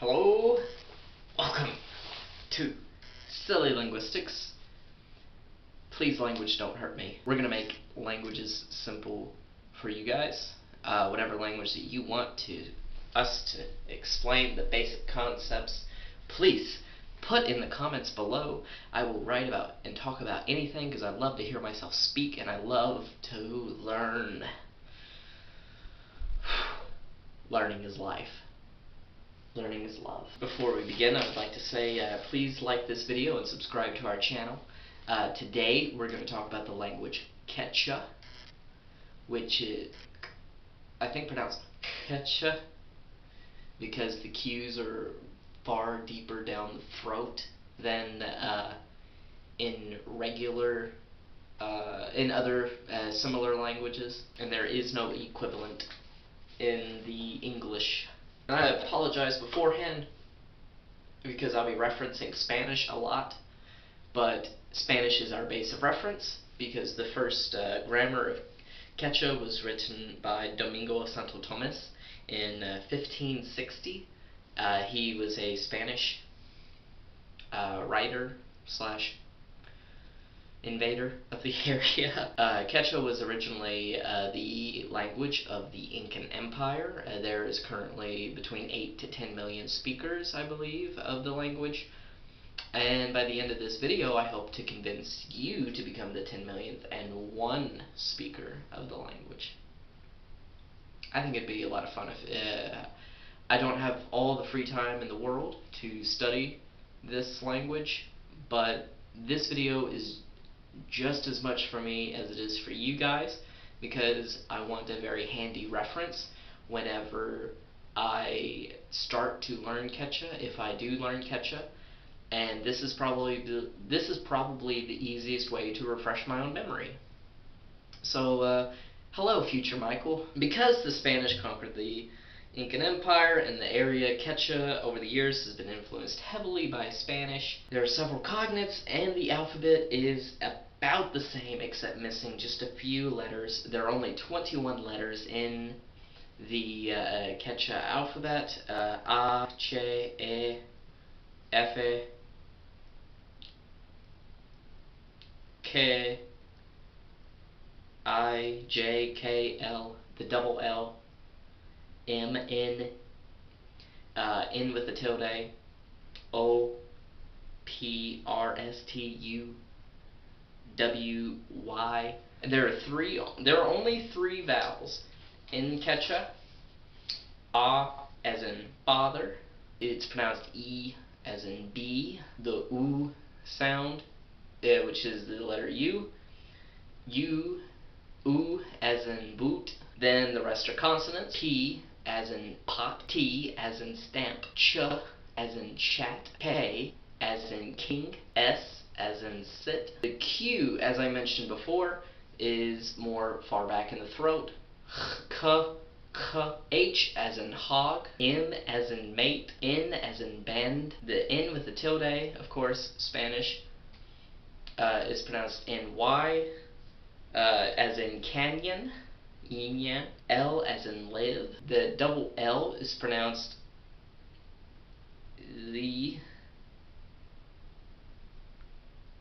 Hello, welcome to Silly Linguistics. Please, language, don't hurt me. We're gonna make languages simple for you guys. Whatever language that you want us to explain the basic concepts, please put in the comments below. I will write about and talk about anything because I love to hear myself speak and I love to learn. Learning is life. Learning is love. Before we begin, I would like to say please like this video and subscribe to our channel. Today we're going to talk about the language Quechua, which is, I think, pronounced Quecha because the Q's are far deeper down the throat than in regular, in other similar languages, and there is no equivalent in the English. And I apologize beforehand because I'll be referencing Spanish a lot, but Spanish is our base of reference because the first grammar of Quechua was written by Domingo Santo Tomas in 1560. He was a Spanish writer slash invader of the area. Quechua was originally the language of the Incan Empire. There is currently between 8 to 10 million speakers, I believe, of the language. And by the end of this video, I hope to convince you to become the 10 millionth and one speaker of the language. I think it'd be a lot of fun if I don't have all the free time in the world to study this language, but this video is just as much for me as it is for you guys because I want a very handy reference whenever I start to learn Quechua, if I do learn Quechua. And this is probably the easiest way to refresh my own memory. So, hello, future Michael. Because the Spanish conquered the Incan Empire and the area Quechua over the years has been influenced heavily by Spanish, there are several cognates, and the alphabet is about the same except missing just a few letters. There are only 21 letters in the Quechua alphabet: A, Che, E, F, K, I, J, K, L, the double L, M, N, N with the tilde, O, P, R, S, T, U, W, Y. And there are only three vowels in Quechua. A as in father, it's pronounced E as in B, the U sound, which is the letter U, U, U as in boot, then the rest are consonants: P as in pot, T as in stamp, Ch as in chat, K as in king, S as in sit. The Q, as I mentioned before, is more far back in the throat: K, K, H as in hog, M as in mate, N as in bend. The N with the tilde, of course, Spanish, is pronounced N-Y, as in canyon, Yin, L as in live. The double L is pronounced the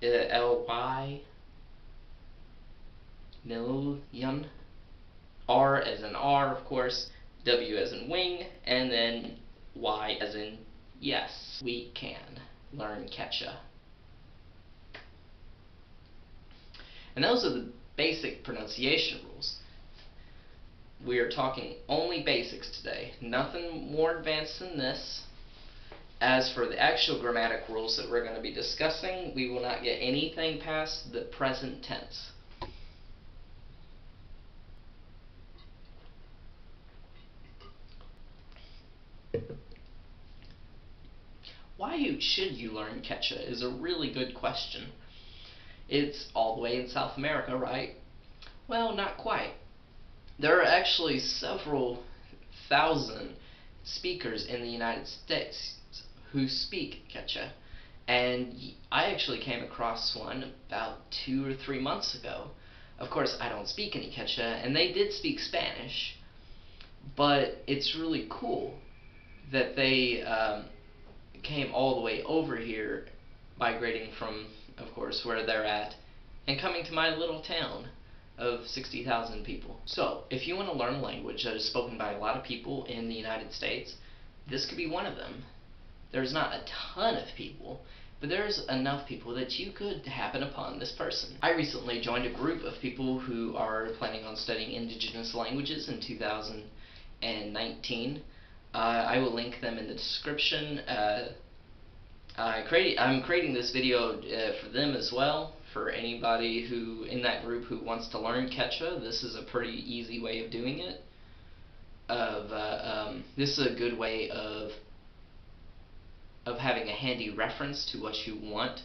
L-Y, million. R as in R, of course, W as in wing, and then Y as in yes. We can learn Quechua. And those are the basic pronunciation rules. We are talking only basics today, nothing more advanced than this. As for the actual grammatic rules that we're going to be discussing, we will not get anything past the present tense. Why should you learn Quechua is a really good question. It's all the way in South America, right? Well, not quite. There are actually several thousand speakers in the United States who speak Quechua, and I actually came across one about 2 or 3 months ago. Of course, I don't speak any Quechua, and they did speak Spanish, but it's really cool that they came all the way over here, migrating from, of course, where they're at, and coming to my little town of 60,000 people. So, if you want to learn a language that is spoken by a lot of people in the United States, this could be one of them. There's not a ton of people, but there's enough people that you could happen upon this person. I recently joined a group of people who are planning on studying indigenous languages in 2019. I will link them in the description. I'm creating this video for them as well. For anybody who in that group who wants to learn Quechua, this is a pretty easy way of doing it. This is a good way of having a handy reference to what you want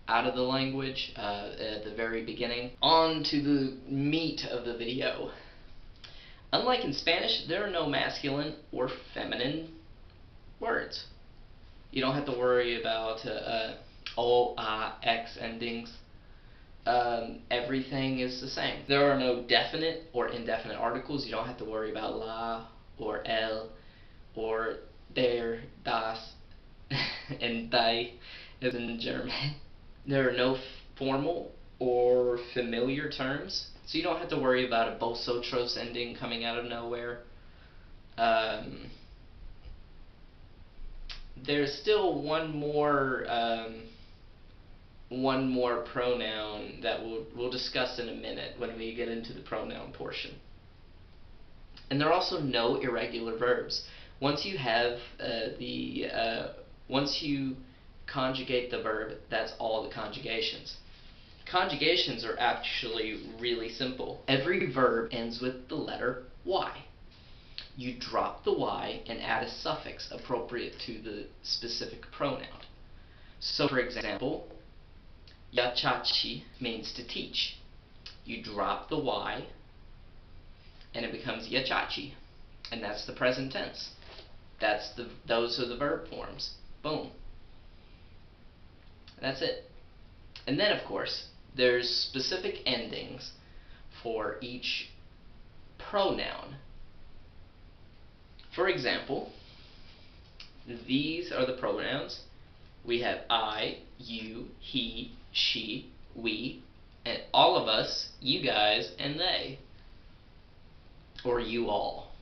out of the language at the very beginning. On to the meat of the video. Unlike in Spanish, there are no masculine or feminine words. You don't have to worry about O, A, X endings. Everything is the same. There are no definite or indefinite articles. You don't have to worry about la or el or der, das, and die as in German. There are no formal or familiar terms, so you don't have to worry about a vosotros ending coming out of nowhere. There's still one more pronoun that we'll discuss in a minute when we get into the pronoun portion. And there are also no irregular verbs. Once you have once you conjugate the verb, that's all the conjugations. Conjugations are actually really simple. Every verb ends with the letter Y. You drop the Y and add a suffix appropriate to the specific pronoun. So, for example, yachachi means to teach. You drop the Y and it becomes yachachi, and that's the present tense. Those are the verb forms. Boom. That's it. And then, of course, there's specific endings for each pronoun. For example, these are the pronouns. We have I, you, he, she, we, and all of us, you guys, and they. Or you all.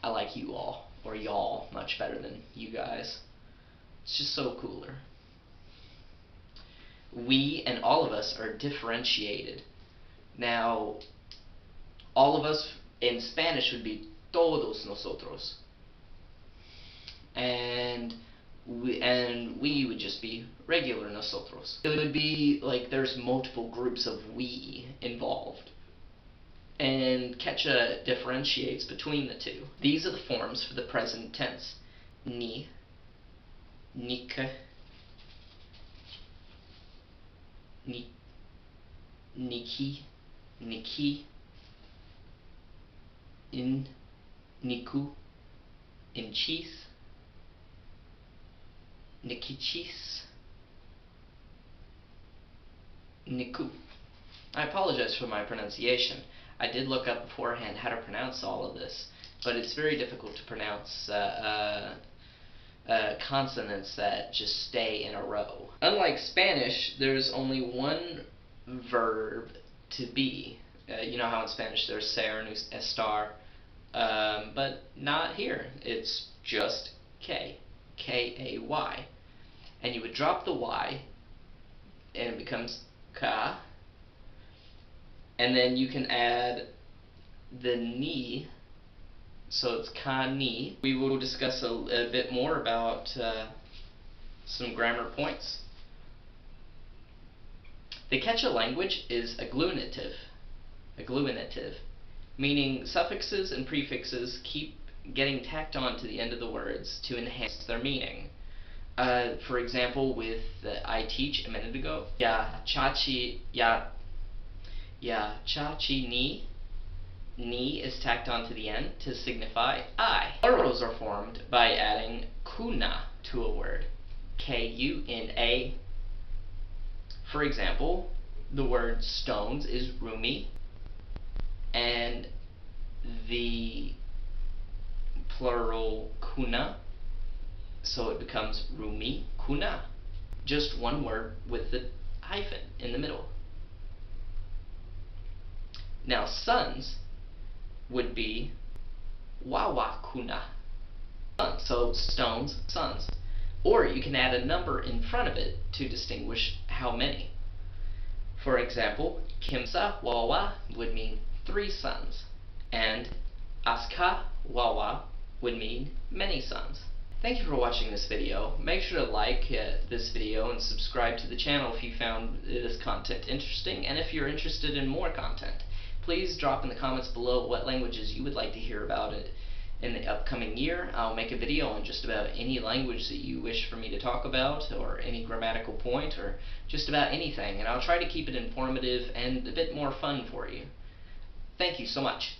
I like you all, or y'all, much better than you guys. It's just so cooler. We and all of us are differentiated. Now, all of us in Spanish would be todos nosotros. And we would just be regular nosotros. It would be like there's multiple groups of we involved. And Quechua differentiates between the two. These are the forms for the present tense. Ni, nika, ni, niki, niki, in, niku, inchis, nikichis, niku. I apologize for my pronunciation. I did look up beforehand how to pronounce all of this, but it's very difficult to pronounce consonants that just stay in a row. Unlike Spanish, there's only one verb to be. You know how in Spanish there's ser and estar, but not here. It's just K, K-A-Y. And you would drop the Y, and it becomes ka. And then you can add the ni, so it's ka ni. We will discuss a bit more about some grammar points. The Quechua language is agglutinative, meaning suffixes and prefixes keep getting tacked on to the end of the words to enhance their meaning. For example, with I teach a minute ago, ya chachi ni is tacked on to the end to signify I. Plurals are formed by adding kuna to a word, K-U-N-A. For example, the word stones is rumi, and the plural kuna So it becomes rumi kuna. Just one word with the hyphen in the middle. Now sons would be wawa kuna. So stones, sons. Or you can add a number in front of it to distinguish how many. For example, kimsa wawa would mean 3 sons, and aska wawa would mean many sons. Thank you for watching this video. Make sure to like this video and subscribe to the channel if you found this content interesting, and if you're interested in more content. Please drop in the comments below what languages you would like to hear about in the upcoming year. I'll make a video on just about any language that you wish for me to talk about, or any grammatical point, or just about anything, and I'll try to keep it informative and a bit more fun for you. Thank you so much.